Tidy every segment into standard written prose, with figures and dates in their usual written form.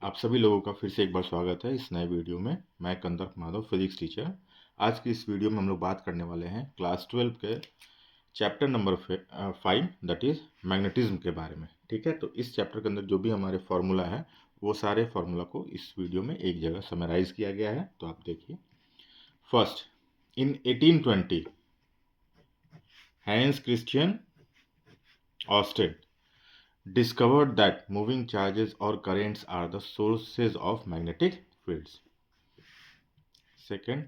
आप सभी लोगों का फिर से एक बार स्वागत है इस नए वीडियो में। मैं कंदर्प माधव, फिजिक्स टीचर। आज की इस वीडियो में हम लोग बात करने वाले हैं क्लास 12 के chapter number 5 that is magnetism के बारे में। ठीक है, तो इस चैप्टर के अंदर जो भी हमारे फार्मूला है वो सारे फार्मूला को इस वीडियो में एक जगह समराइज किया गया है। तो आप देखिए, first, in 1820 Hans Christian Oersted discovered that moving charges or currents are the sources of magnetic fields. Second,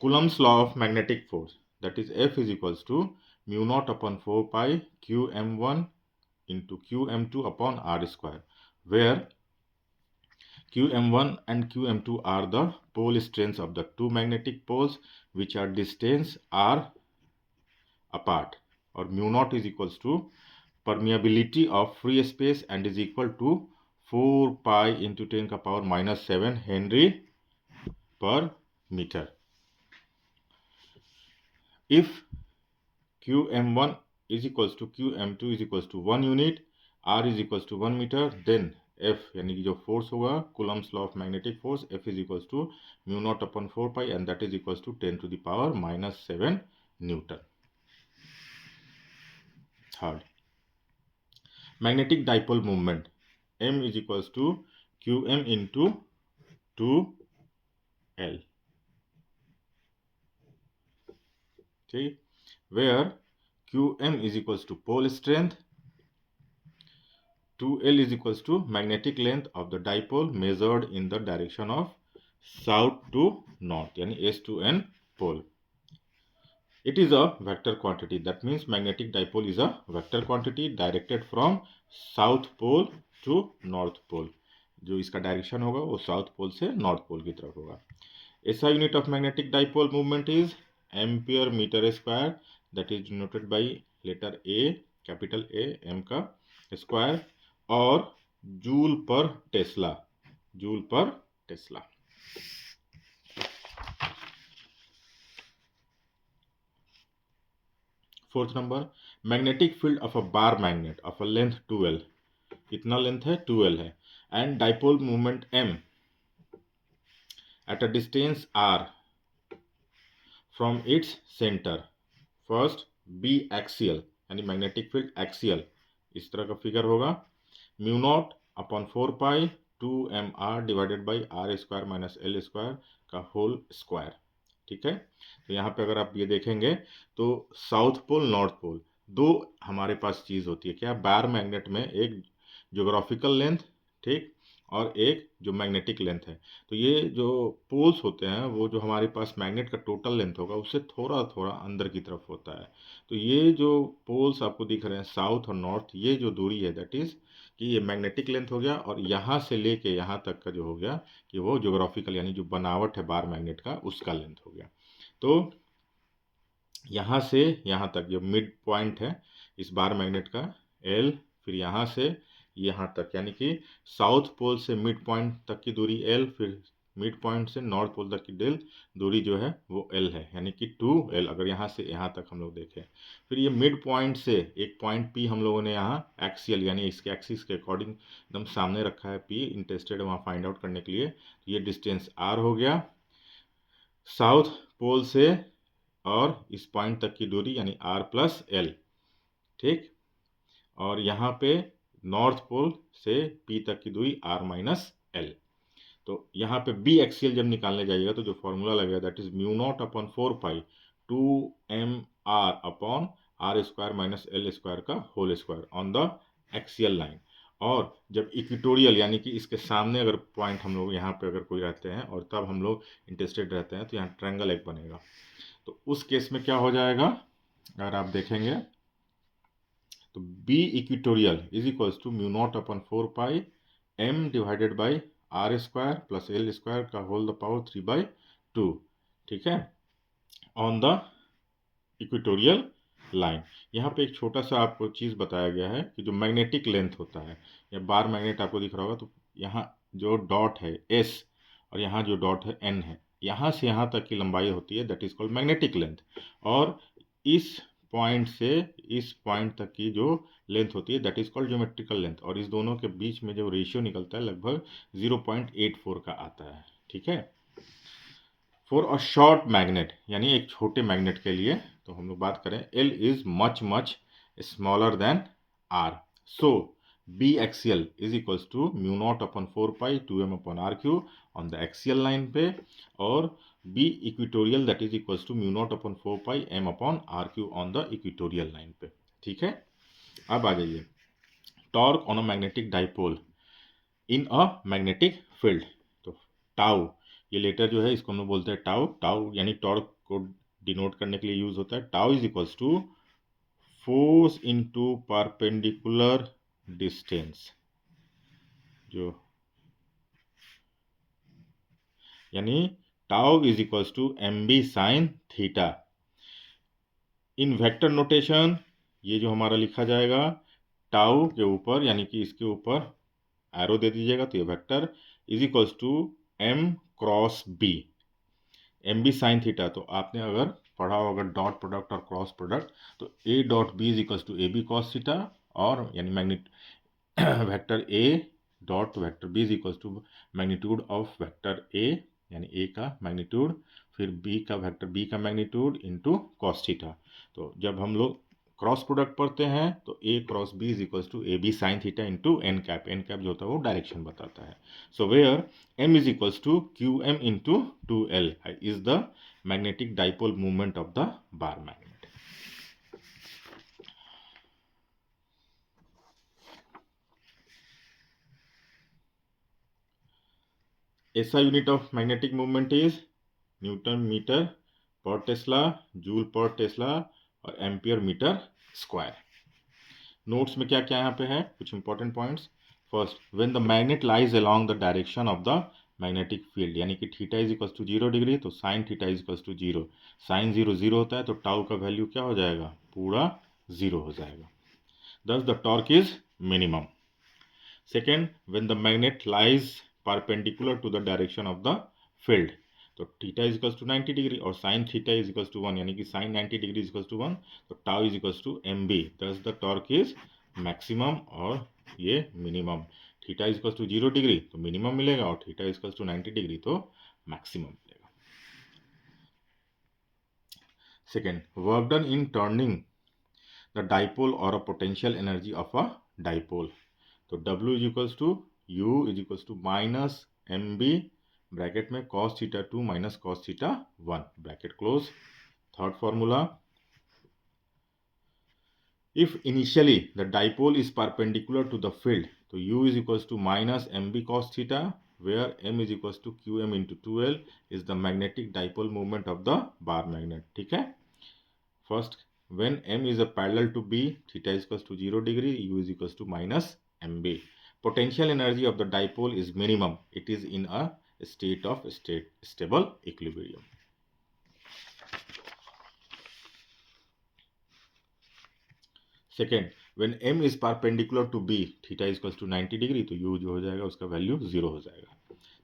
Coulomb's law of magnetic force, that is F is equals to mu naught upon 4 pi qm1 into qm2 upon r square, where qm1 and qm2 are the pole strengths of the two magnetic poles which are distance r apart, or mu naught is equals to permeability of free space and is equal to 4 pi into 10 का power minus 7 Henry per meter. If qm1 is equals to qm2 is equals to 1 unit, r is equals to 1 meter, then F यानी कि जो force होगा Coulomb's law of magnetic force, F is equals to mu naught upon 4 pi and that is equals to 10 to the power minus 7 Newton. Third, magnetic dipole movement M is equals to qm into 2L. Okay, where qm is equals to pole strength, 2L is equals to magnetic length of the dipole measured in the direction of south to north, yani S to N pole. It is a vector quantity, that means magnetic dipole is a vector quantity directed from south pole to north pole. जो इसका direction होगा वो south pole से north pole की तरफ होगा. SI unit of magnetic dipole movement is ampere meter square, that is denoted by letter A, capital A, M का square, और joule per tesla, joule per Tesla. Fourth number, magnetic field of a bar magnet of a length 2L, कितना length है 2L है, and dipole movement M at a distance r from its center. First, B axial यानी magnetic field axial इस तरह का figure होगा, mu naught upon 4 pi 2mr divided by R square minus L square का whole square. ठीक है, तो यहाँ पे अगर आप ये देखेंगे तो साउथ पोल नॉर्थ पोल दो हमारे पास चीज़ होती है. क्या, बार मैग्नेट में एक ज्योग्राफिकल लेंथ, ठीक, और एक जो मैग्नेटिक लेंथ है. तो ये जो पोल्स होते हैं वो जो हमारे पास मैग्नेट का टोटल लेंथ होगा उससे थोड़ा थोड़ा अंदर की तरफ होता है. तो ये जो पोल्स आपको दिख रहे हैं साउथ और नॉर्थ, ये जो दूरी है दैट इज कि ये मैग्नेटिक लेंथ हो गया, और यहाँ से लेके यहाँ तक का जो हो गया कि वो ज्योग्राफिकल यानी जो बनावट है बार मैग्नेट का उसका लेंथ हो गया. तो यहाँ से यहाँ तक जो मिड पॉइंट है इस बार मैग्नेट का L, फिर यहाँ से यहाँ तक यानी कि साउथ पोल से मिड पॉइंट तक की दूरी L, फिर मिड पॉइंट से नॉर्थ पोल तक की दूरी जो है वो L है, यानी कि 2L. अगर यहाँ से यहाँ तक हम लोग देखें, फिर ये मिड पॉइंट से एक पॉइंट P हम लोगों ने यहाँ एक्सियल यानी इसके एक्सिस के अकॉर्डिंग एकदम सामने रखा है. P इंटरेस्टेड है वहाँ फाइंड आउट करने के लिए. तो ये डिस्टेंस R हो गया साउथ पोल से और इस पॉइंट तक की दूरी यानी R प्लस L. ठीक, और यहाँ पे नॉर्थ पोल से P तक की दूरी R माइनस L. तो यहाँ पे B एक्सियल जब निकालने जाइएगा तो जो फॉर्मूला लगेगा that is mu naught upon 4 pi 2mr upon R square minus L square का whole square on the axial line. और जब इक्विटोरियल यानी कि इसके सामने अगर पॉइंट हम लोग यहाँ पे अगर कोई रहते हैं और तब हम लोग इंटरेस्टेड रहते हैं तो यहाँ ट्रायंगल एक बनेगा. तो उस केस में क्या हो जाएगा, अगर आप देखेंगे तो B equatorial is equals to mu naught upon 4 pi M divided by R square plus L square का होल द पावर 3/2. ठीक है, ऑन द इक्विटोरियल लाइन. यहाँ पे एक छोटा सा आपको चीज़ बताया गया है कि जो मैग्नेटिक लेंथ होता है या बार मैग्नेट आपको दिख रहा होगा, तो यहाँ जो डॉट है S और यहाँ जो डॉट है N है, यहाँ से यहाँ तक की लंबाई होती है that is called magnetic length. और इस पॉइंट से इस पॉइंट तक की जो लेंथ होती है that is called geometrical length, और इस दोनों के बीच में जो रेशियो निकलता है लगभग 0.84 का आता है। ठीक है। फॉर अ शॉर्ट मैग्नेट, यानी एक छोटे मैग्नेट के लिए, तो हम लोग बात करें L is much much smaller than R, so B axial is equals to mu naught upon 4 pi 2m upon R cube on the axial line पे, और B equatorial that is equals to mu naught upon 4 pi m upon R cube on the equatorial line पे। ठीक है। अब आ जाइए torque on a magnetic dipole in a magnetic field. तो tau, ये लेटर जो है इसको हम लोग बोलते हैं टाउ। टाउ यानी टॉर्क को डिनोट करने के लिए यूज होता है। Tau is equals to force into perpendicular distance, जो यानी tau is equals to M B sine theta. In vector notation ये जो हमारा लिखा जाएगा टाउ के ऊपर, यानी कि इसके ऊपर एरो दे दीजिएगा तो ये vector is equals to M cross B, M B sine theta. तो आपने अगर पढ़ा हो अगर डॉट प्रोडक्ट और क्रॉस प्रोडक्ट, तो A dot B is equals to A B cos theta, और यानी magnet vector A dot vector B is equals to magnitude of vector A, यानी ए का मैग्नीट्यूड फिर बी का वेक्टर बी का magnitude into cos theta. तो जब हम लोग क्रॉस प्रोडक्ट पढ़ते हैं तो A cross B is equals to A B sine theta into N cap. N cap जो होता है वो डायरेक्शन बताता है। So where M is equals to Q M into 2L is the magnetic dipole movement of the bar magnet. SI unit of magnetic movement is newton metre per tesla, joule per tesla और ampere metre square. Notes में क्या क्या यहाँ पे है, कुछ important points. First, when the magnet lies along the direction of the magnetic field, यानी कि theta is equals to 0 degree, तो sine theta is equals to 0। Sine 0 0 होता है तो टाउ का वैल्यू क्या हो जाएगा, पूरा 0 हो जाएगा। thus the torque is minimum. Second, when the magnet lies perpendicular to the direction of the field, तो theta is equals to 90 degree और sine theta is equals to 1, यानी कि sine 90 degree is equals to 1, तो tau is equals to M B. Thus the torque is maximum और ये minimum. Theta is equals to 0 degree तो minimum मिलेगा, और theta is equals to 90 degree तो maximum मिलेगा। Second, work done in turning the dipole और uh potential energy of a dipole. तो W is equals to U is equals to minus M B bracket में cos theta 2 minus cos theta 1 bracket close. Third formula, if initially the dipole is perpendicular to the field, तो U is equals to minus M B cos theta, where m is equals to qm into 2L is the magnetic dipole moment of the bar magnet। ठीक है। First, when m is a parallel to b, theta is equals to 0 degree, u is equals to minus mb. Potential energy of the dipole is minimum. It is in a state of stable equilibrium. Second, when m is perpendicular to b, theta is equals to 90 degree, तो u जो हो जाएगा उसका value 0 हो जाएगा।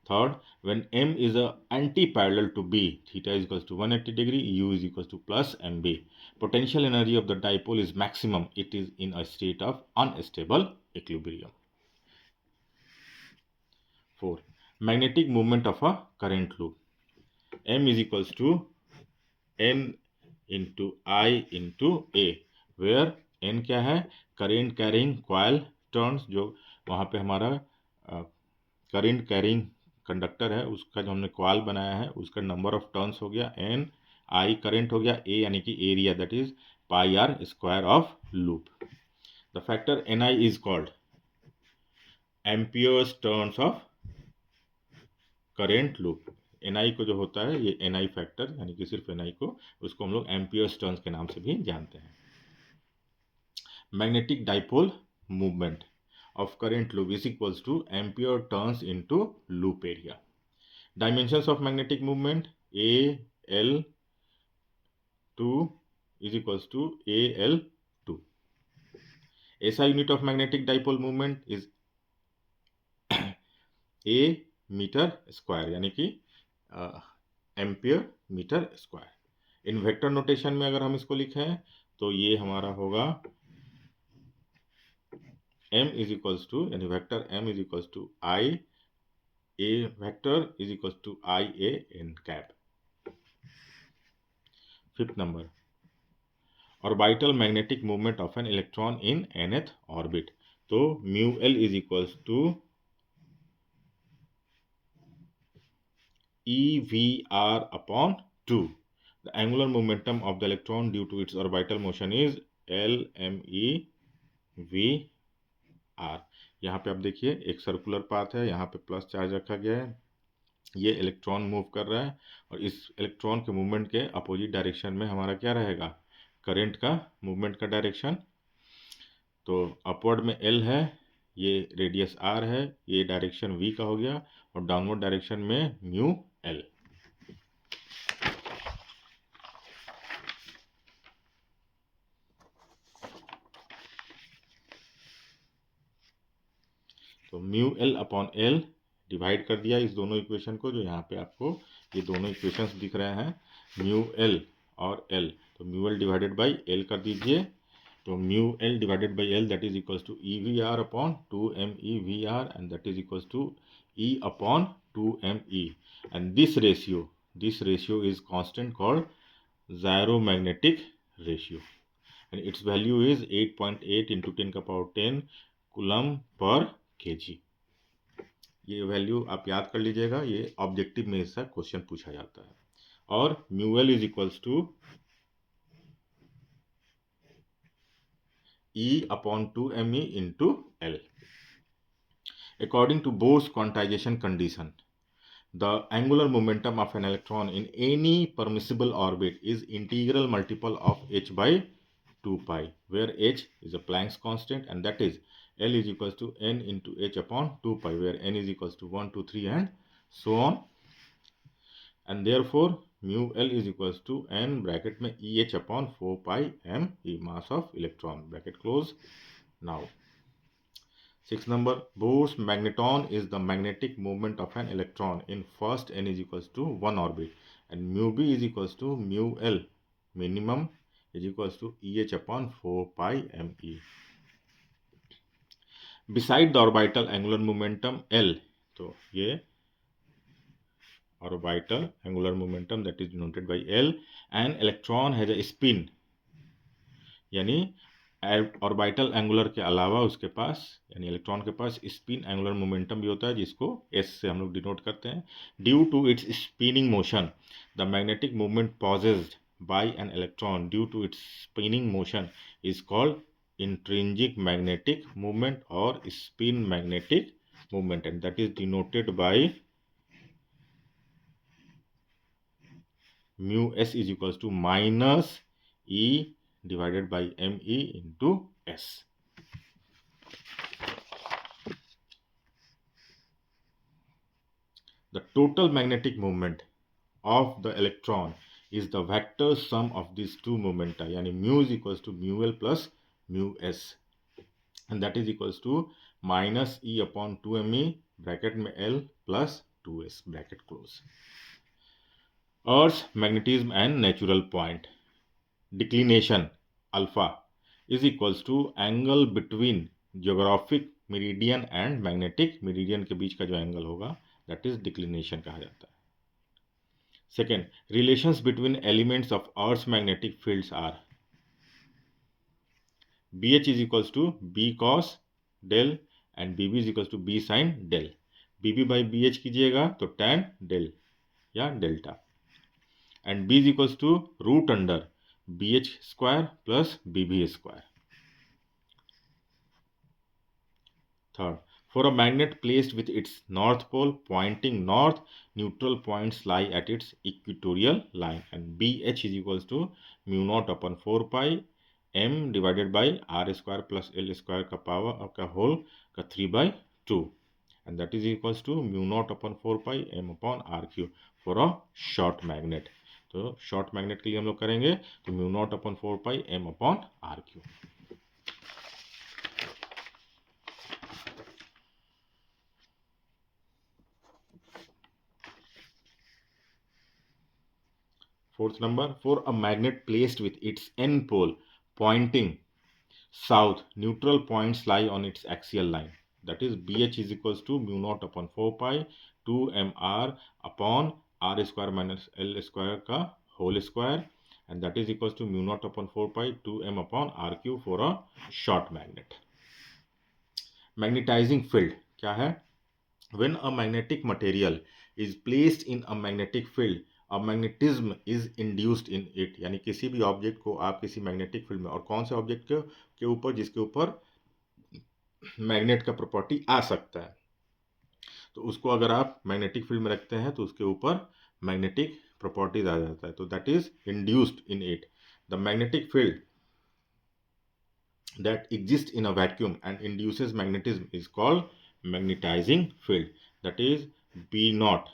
Third, when m is a anti-parallel to b, theta is equals to 180 degree, u is equals to plus mb. Potential energy of the dipole is maximum. It is in a state of unstable equilibrium. 4. Magnetic movement of a current loop. M is equals to N into I into A, where N क्या है, current carrying coil turns, जो वहाँ पे हमारा current carrying conductor है उसका जो हमने कॉइल बनाया है उसका नंबर ऑफ टर्न्स हो गया N, I करंट हो गया, A यानी कि area that is pi R square of loop. The factor Ni is called amperes turns of current loop. Ni को जो होता है ये Ni फैक्टर, यानी कि सिर्फ Ni को, उसको हम लोग एम्पियर्स टर्न्स के नाम से भी जानते हैं। Magnetic dipole movement of current loop is equals to ampere turns into loop area. Dimensions of magnetic movement, AL2 is equals to AL2. SI unit of magnetic dipole movement is A metre square, यानी कि ampere metre square. In vector notation में अगर हम इसको लिखें तो ये हमारा होगा m इज इक्वल्स टू, यानी vector m is equals to i a vector is equals to i a n cap. Fifth number, orbital magnetic movement of an electron in nth orbit. तो mu l is equals to EVR upon 2. The angular momentum of the electron due to its orbital motion is LMEVR। यहाँ पे आप देखिए एक circular path है, यहाँ पे plus charge रखा गया है, ये इलेक्ट्रॉन मूव कर रहा है और इस इलेक्ट्रॉन के मूवमेंट के अपोजिट डायरेक्शन में हमारा क्या रहेगा, करंट का मूवमेंट का डायरेक्शन। तो अपवर्ड में L है, ये रेडियस R है, ये डायरेक्शन V का हो गया, और डाउनवर्ड डायरेक्शन में म्यू L। तो mu L upon L divide कर दिया इस दोनों इक्वेशन को, जो यहाँ पे आपको ये दोनों इक्वेशंस दिख रहे हैं, म्यू L और L। तो mu L divided by L कर दीजिए। तो mu L divided by L that is equals to EVR upon 2MEVR and that is equals to E upon 2ME। And this ratio is constant called gyromagnetic ratio and its value is 8.8 into 10 का power 10 coulomb per kg। ये value आप याद कर लीजिएगा, ये objective में इसका question पूछा जाता है। और mu L is equals to E upon 2ME into L। According to Bohr's quantization condition, the angular momentum of an electron in any permissible orbit is integral multiple of h by 2 pi, where h is a Planck's constant and that is L is equals to n into h upon 2 pi, where n is equals to 1, 2, 3 and so on, and therefore mu L is equals to n bracket में EH upon 4 pi m e mass of electron bracket close। Now 6 number, Bohr's magneton is the magnetic moment of an electron in first n is equals to 1 orbit, and mu b is equals to mu L minimum is equals to EH upon 4 pi me। Beside the orbital angular momentum L, तो ये orbital angular momentum that is denoted by L, an electron has a spin, यानी orbital angular के अलावा उसके पास, यानी electron के पास spin angular momentum भी होता है, जिसको S से हम लोग डिनोट करते हैं। Due to its spinning motion, the magnetic movement possessed by an electron due to its spinning motion is called intrinsic magnetic movement और spin magnetic movement, and that is denoted by mu S is equals to minus E divided by me into S। The total magnetic moment of the electron is the vector sum of these two momenta, यानी mu is equals to mu L plus mu S, and that is equals to minus E upon 2me bracket में L plus 2S bracket close। Earth's magnetism and natural point, declination alpha is equals to angle between geographic meridian and magnetic meridian के बीच का जो angle होगा that is declination कहा जाता है। Second, relations between elements of earth magnetic fields are B H is equals to B cos del and B B is equals to B sine del. B B by B H कीजिएगा तो tan del या delta, and B is equals to root under BH square plus BB square। Third, for a magnet placed with its north pole pointing north, neutral points lie at its equatorial line, and BH is equals to mu naught upon 4 pi m divided by r square plus L square का power का whole का 3/2, and that is equals to mu naught upon 4 pi m upon r cube for a short magnet। तो short magnet के लिए हम लोग करेंगे तो mu naught upon 4 pi m upon r cube. Fourth number, for a magnet placed with its n pole pointing south, neutral points lie on its axial line. That is BH is equals to mu naught upon 4 pi 2 mr upon r square minus l square का whole square, and that is equals to mu naught upon 4 pi 2 m upon r cube for a short magnet. Magnetizing field क्या है? When a magnetic material is placed in a magnetic field, a magnetism is induced in it. यानी किसी भी object को आप किसी magnetic field में, और कौन से ऑब्जेक्ट के ऊपर, जिसके ऊपर मैग्नेट का प्रॉपर्टी आ सकता है, तो उसको अगर आप मैग्नेटिक फील्ड में रखते हैं तो उसके ऊपर मैग्नेटिक प्रॉपर्टीज आ जाता है, तो that is induced in it. The magnetic field that exists in a vacuum and induces magnetism is called magnetizing field. That is B naught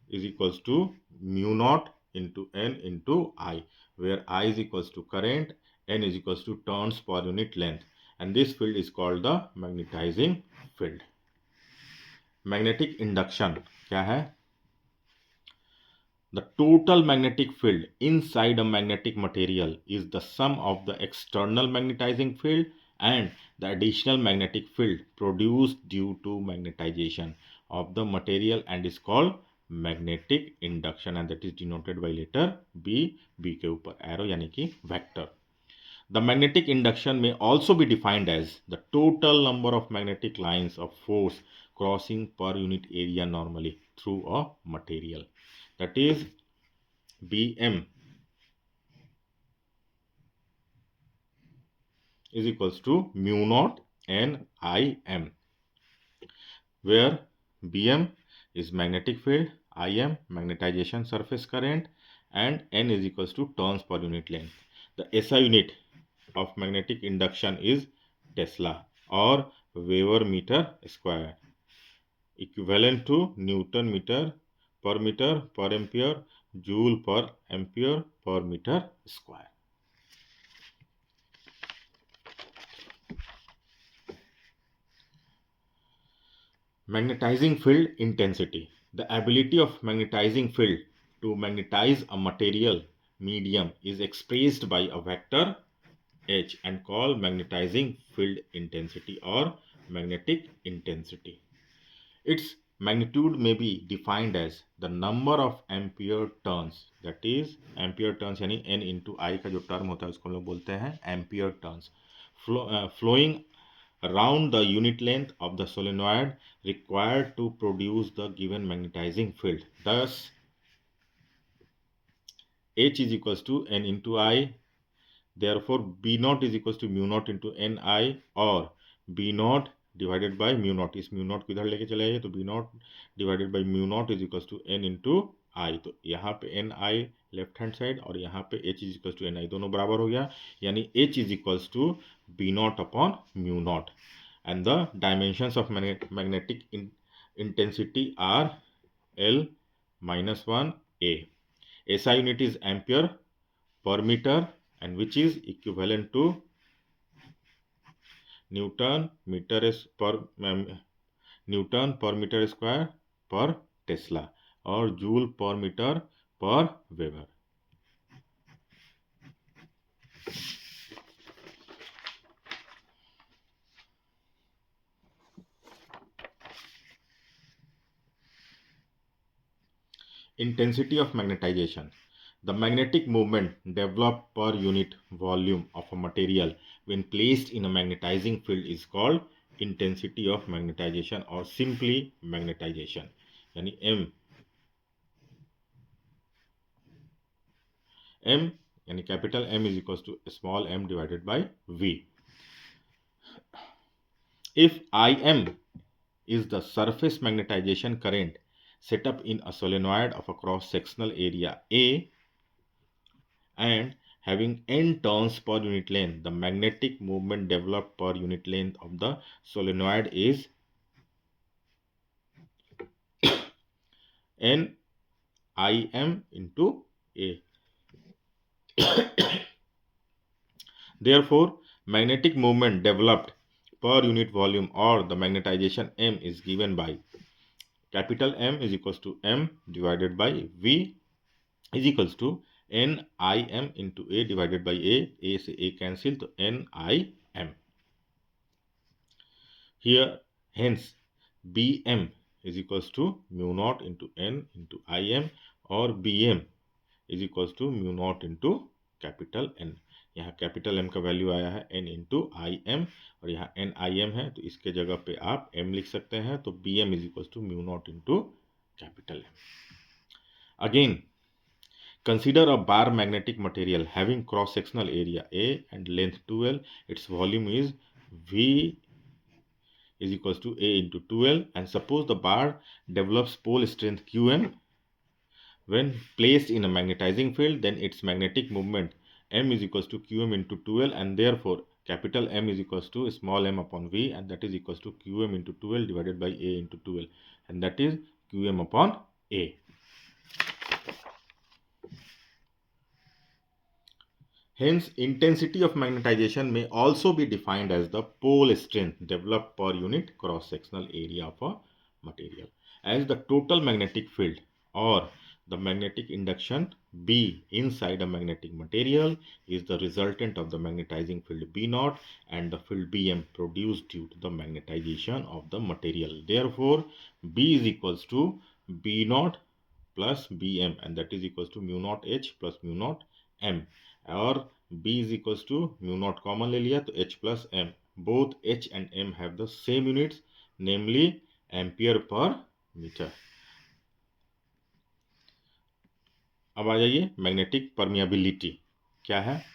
is equals to mu naught into N into I, where I is equals to current, N is equals to turns per unit length, and this field is called the magnetizing field. Magnetic induction क्या है? The total magnetic field inside a magnetic material is the sum of the external magnetizing field and the additional magnetic field produced due to magnetization of the material, and is called magnetic induction, and that is denoted by letter B. B के ऊपर arrow यानी कि vector. The magnetic induction may also be defined as the total number of magnetic lines of force crossing per unit area normally through a material. That is Bm is equals to mu naught N Im, where Bm is magnetic field, Im magnetization surface current, and N is equals to turns per unit length. The SI unit of magnetic induction is Tesla or Weber meter square, equivalent to Newton meter per ampere, joule per ampere per meter square. Magnetizing field intensity. The ability of magnetizing field to magnetize a material medium is expressed by a vector H and called magnetizing field intensity or magnetic intensity. Its magnitude may be defined as the number of ampere turns, that is ampere turns यानी n into I का जो term होता है उसको हम लोग बोलते हैं ampere turns, flowing around the unit length of the solenoid required to produce the given magnetizing field. Thus H is equals to n into I. Therefore B naught is equals to mu naught into Ni, or B naught divided by mu naught. इस mu naught को इधर लेके चले जाइए तो B naught divided by mu naught is equals to N into I. तो यहाँ पे N I left hand side और यहाँ पे H is equals to N I, दोनों बराबर हो गया, यानी H is equals to B naught upon mu naught. And the dimensions of magnetic intensity are L minus 1 A. SI unit is ampere per meter, and which is equivalent to Newton per meter square per Tesla और joule पर metre पर weber. Intensity of magnetization. The magnetic movement developed per unit volume of a material when placed in a magnetizing field is called intensity of magnetization or simply magnetization. यानी M यानी capital M is equals to small m divided by V. If Im is the surface magnetization current set up in a solenoid of a cross-sectional area A and having n turns per unit length, the magnetic movement developed per unit length of the solenoid is n Im into A. Therefore, magnetic movement developed per unit volume or the magnetization M is given by capital M is equals to M divided by V is equals to N I M into A divided by A से A cancel, तो N I M here, hence B M is equals to mu naught into N into I M, और B M is equals to mu naught into capital N. यहाँ capital M का value आया है N into I M, और यहाँ N I M है, तो इसके जगह पे आप एम लिख सकते हैं, तो B M is equals to mu naught into capital M. Again consider a bar magnetic material having cross sectional area A and length 2L. Its volume is V is equals to A into 2L, and suppose the bar develops pole strength Qm. When placed in a magnetizing field, then its magnetic moment M is equals to Qm into 2L, and therefore capital M is equals to small m upon V, and that is equals to Qm into 2L divided by A into 2L, and that is Qm upon A. Hence, intensity of magnetization may also be defined as the pole strength developed per unit cross-sectional area of a material. As the total magnetic field or the magnetic induction B inside a magnetic material is the resultant of the magnetizing field B naught and the field Bm produced due to the magnetization of the material. Therefore, B is equals to B naught plus Bm, and that is equals to mu naught H plus mu naught M, और B is equals to mu naught common ले लिया तो H plus M, बोथ H and M have the same units, namely ampere per metre. अब आ जाइए magnetic permeability क्या है।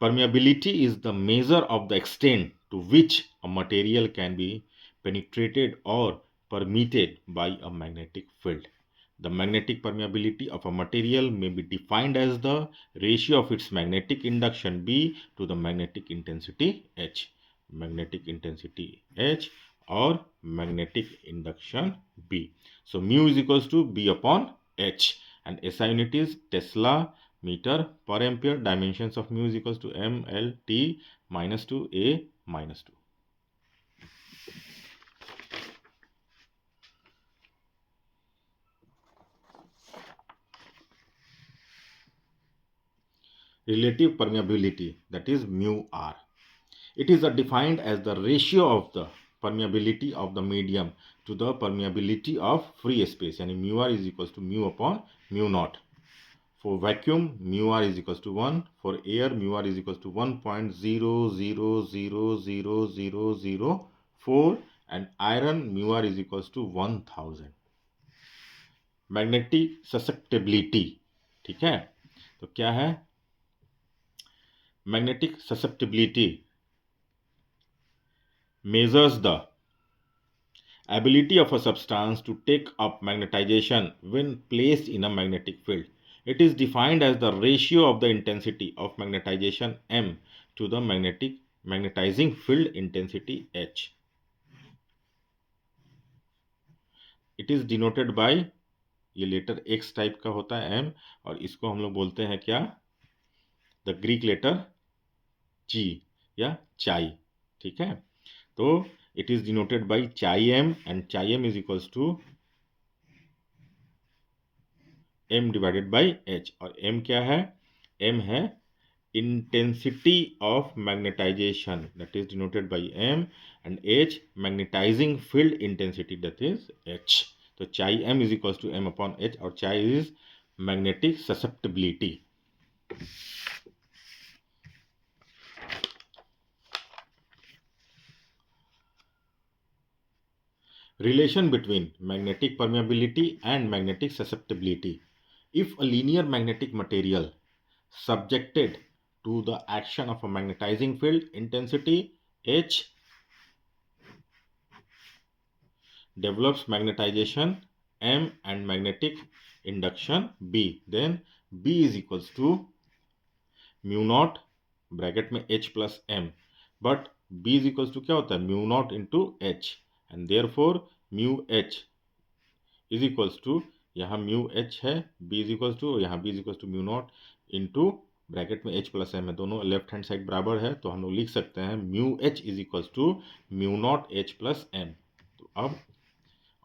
Permeability is the measure of the extent to which a material can be penetrated और permitted by a magnetic field. The magnetic permeability of a material may be defined as the ratio of its magnetic induction B to the magnetic intensity H. Magnetic intensity H or magnetic induction B. So mu is equals to B upon H, and SI unit is Tesla meter per ampere. Dimensions of mu is equals to M L T minus 2 A minus 2. Relative permeability, that is mu R. It is defined as the ratio of the permeability of the medium to the permeability of free space, yani mu R is equals to mu upon mu naught. For vacuum, mu R is equals to 1. For air, mu R is equals to 1.00000004, and iron, mu R is equals to 1000. Magnetic susceptibility, ठीक है, तो क्या है magnetic susceptibility? Measures the ability of a substance to take up magnetization when placed in a magnetic field. It is defined as the ratio of the intensity of magnetization M to the magnetizing field intensity H. It is denoted by, ये letter X type का होता है M, और इसको हम लोग बोलते हैं क्या, द ग्रीक लेटर G या चाई, ठीक है। तो it is denoted by chi m, and chi m is equals to m divided by h, और m क्या है, m है intensity of magnetization, that is denoted by m, and h magnetizing field intensity, that is h. तो chi m is equals to m upon h, और chi is magnetic susceptibility. Relation between magnetic permeability and magnetic susceptibility. If a linear magnetic material subjected to the action of a magnetizing field intensity H develops magnetization M and magnetic induction B, then B is equals to mu naught bracket में H plus M, but B is equals to क्या होता है, mu naught into H, and therefore mu H is equals to, यहाँ mu H है, B is equals to, यहाँ B is equals to mu naught into bracket में H plus M है, दोनों left hand side बराबर है, तो हम लोग लिख सकते हैं mu H is equals to mu naught H plus M। तो अब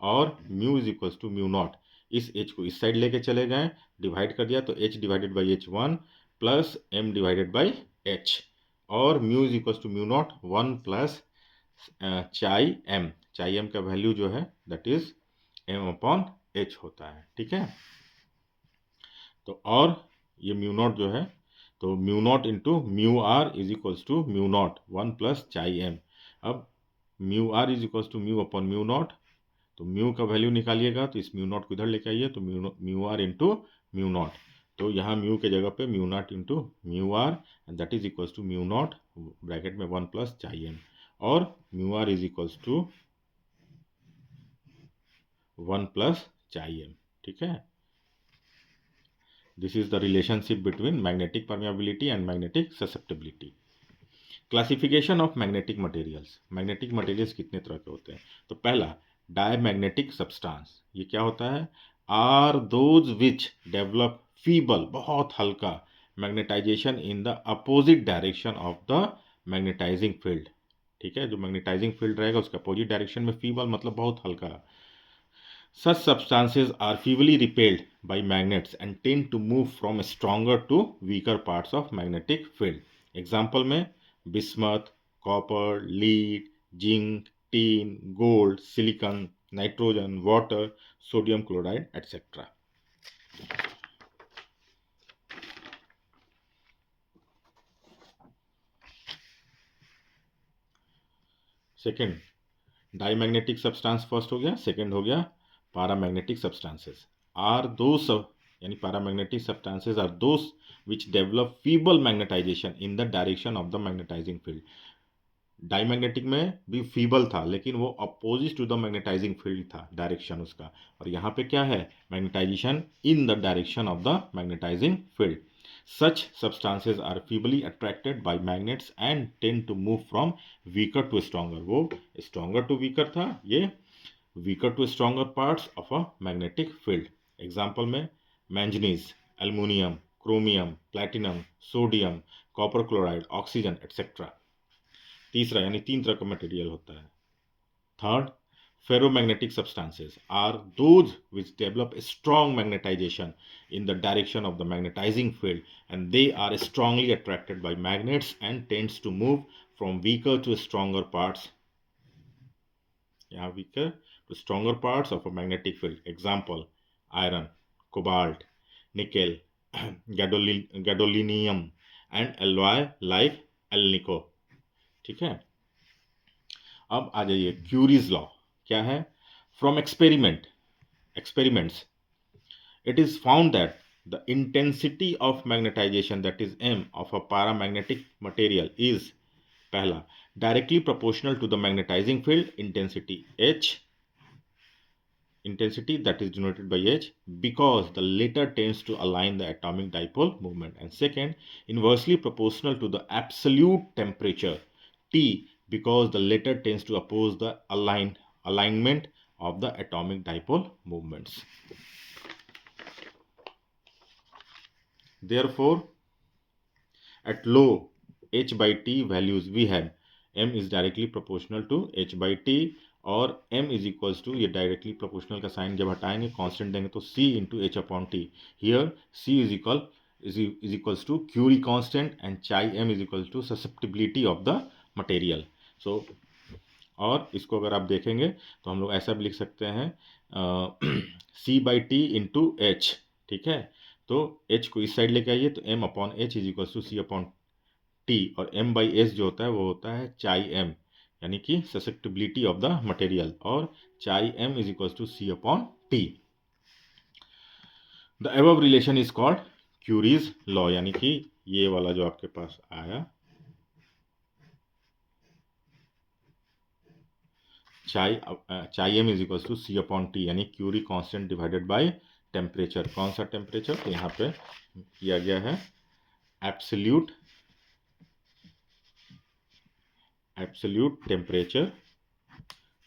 और mu is equals to mu naught, इस एच को इस साइड लेके चले गए, डिवाइड कर दिया, तो H divided by H 1 plus M divided by H, और mu is equal to mu naught 1 plus chi M का वैल्यू जो है that is M upon H होता है। ठीक है, तो और ये म्यू नॉट जो है, तो mu naught into mu are is equals to mu naught 1 plus chi M. अब mu are is equals to mu upon mu naught, तो म्यू का वैल्यू निकालिएगा तो इस म्यू नॉट को इधर लेके आइए, तो mu R into mu naught, तो यहाँ म्यू के जगह पे mu naught into mu R and that is equals to mu naught bracket में 1 प्लस चाई एम, और mu are is equals to 1 plus chi m. ठीक है, this is the relationship between magnetic permeability and magnetic susceptibility. Classification of magnetic materials. Magnetic materials कितने तरह के होते हैं? तो पहला डायमैग्नेटिक सब्सटेंस, ये क्या होता है? Are those which develop feeble, बहुत हल्का magnetization in the opposite direction of the magnetising field. ठीक है, जो मैग्नेटाइजिंग फील्ड रहेगा उसके अपोजिट डायरेक्शन में, फीबल मतलब बहुत हल्का। Such substances are feebly repelled by magnets and tend to move from stronger to weaker parts of magnetic field. Example में bismuth, copper, lead, zinc, tin, gold, silicon, nitrogen, water, sodium chloride, etc. Second diamagnetic substance first हो गया, second हो गया paramagnetic substances. Are those, यानी paramagnetic substances are those which develop feeble magnetization in the direction of the magnetising field. Diamagnetic में भी feeble था, लेकिन वो opposite to the magnetising field था डायरेक्शन उसका, और यहाँ पे क्या है? Magnetization in the direction of the magnetising field. Such substances are feebly attracted by magnets and tend to move from weaker to stronger. वो stronger to weaker था, ये weaker to stronger parts of a magnetic field. Example में manganese, aluminium, chromium, platinum, sodium, copper chloride, oxygen, etc. तीसरा, यानी 3 तरह का material होता है। Third, ferromagnetic substances are those which develop a strong magnetization in the direction of the magnetizing field, and they are strongly attracted by magnets and tends to move from weaker to stronger parts, weaker to stronger parts of a magnetic field. Example, iron, cobalt, nickel, gadolinium and alloy like alnico. ठीक है, अब आ जाइए curies law. क्या है? From experiments it is found that the intensity of magnetisation that is M of a paramagnetic material is, पहला, directly proportional to the magnetising field intensity H, intensity that is denoted by H, because the latter tends to align the atomic dipole moment, and second, inversely proportional to the absolute temperature T, because the latter tends to oppose the alignment of the atomic dipole movements. Therefore, at low H by T values we have M is directly proportional to H by T, और m is equals to, ये directly proportional का sign जब हटाएंगे constant देंगे तो c into H upon T. Here c is equals to Curie constant and chi m is equals to susceptibility of the material. So और इसको अगर आप देखेंगे तो हम लोग ऐसा भी लिख सकते हैं c by T into H. ठीक है, तो h को इस साइड लेके आइए तो m upon h is equals to c upon t, और m बाई एस जो होता है वो होता है चाई m, यानी कि ससेप्टिबिलिटी ऑफ द मटेरियल, और chi m is equals to c upon t. The above relation is called Curie's law, यानी कि ये वाला जो आपके पास आया, chi m is equals to c upon T, यानी Curie constant divided by temperature. कौन सा टेम्परेचर? तो यहाँ पे किया गया है absolute temperature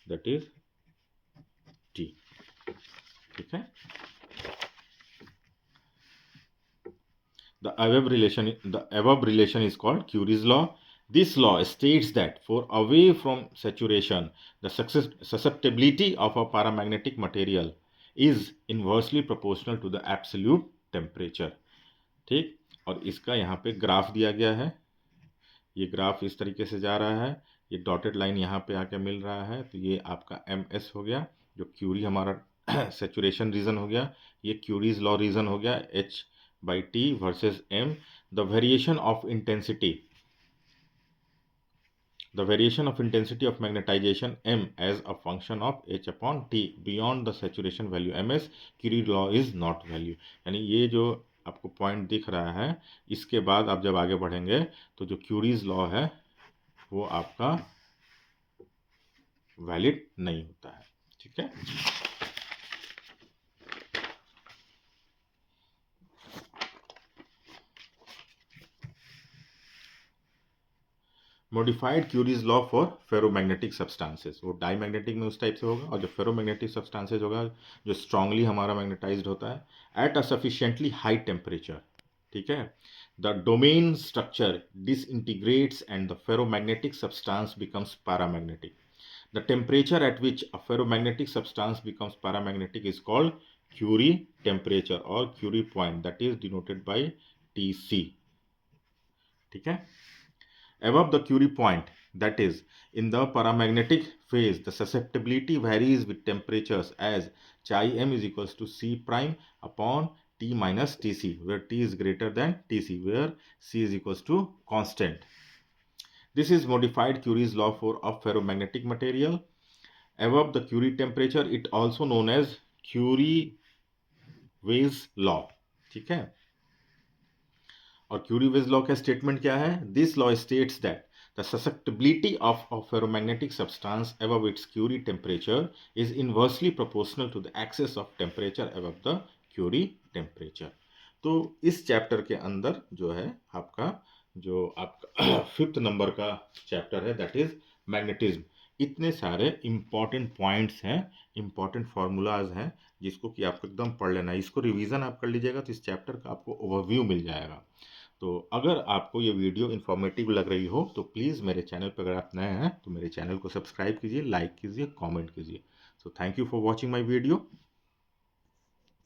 that is T। ठीक है, the above relation is called Curie's law. This law states that for away from saturation, the susceptibility of a paramagnetic material is inversely proportional to the absolute temperature. ठीक, और इसका यहाँ पे graph दिया गया है, ये ग्राफ इस तरीके से जा रहा है, ये डॉटेड लाइन यहाँ पे आके मिल रहा है, तो ये आपका MS हो गया, जो क्यूरी हमारा सेचुरेशन रीजन हो गया, ये क्यूरीज लॉ रीजन हो गया, H/T versus M। The variation of intensity, the variation of intensity of magnetization M as a function of H/T beyond the saturation value MS, Curie law is not value। यानी ये जो आपको point दिख रहा है, इसके बाद आप जब आगे बढ़ेंगे तो जो क्यूरीज लॉ है वो आपका वैलिड नहीं होता है। ठीक है, modified curies law for ferromagnetic substances, वो डाईमैग्नेटिक में उस टाइप से होगा, और जो फेरोमैग्नेटिक सब्सटेंसेस होगा जो स्ट्रांगली हमारा मैग्नेटाइज्ड होता है at a sufficiently high temperature. ठीक है, the domain structure disintegrates and the ferromagnetic substance becomes paramagnetic. The temperature at which a ferromagnetic substance becomes paramagnetic is called Curie temperature और Curie point, that is denoted by TC। ठीक है, above the Curie point, that is, in the paramagnetic phase, the susceptibility varies with temperatures as chi m is equals to C prime upon T minus Tc, where T is greater than Tc, where C is equals to constant. This is modified Curie's law for a ferromagnetic material. Above the Curie temperature, it also known as Curie-Weiss law। ठीक है, और Curie-veg law का statement क्या है? This law states that the susceptibility of a ferromagnetic substance above its Curie temperature is inversely proportional to the excess of temperature above the Curie temperature. तो इस chapter के अंदर जो है आपका 5th नंबर का चैप्टर है, दैट इज मैग्नेटिज्म। इतने सारे इम्पॉर्टेंट पॉइंट्स हैं, इम्पॉर्टेंट फार्मूलाज हैं, जिसको कि आपको एकदम पढ़ लेना है। इसको रिवीजन आप कर लीजिएगा तो इस चैप्टर का आपको ओवरव्यू मिल जाएगा। तो अगर आपको ये वीडियो इन्फॉर्मेटिव लग रही हो तो प्लीज़ मेरे चैनल पर, अगर आप नए हैं तो मेरे चैनल को सब्सक्राइब कीजिए, लाइक कीजिए, कमेंट कीजिए। So thank you for watching my video.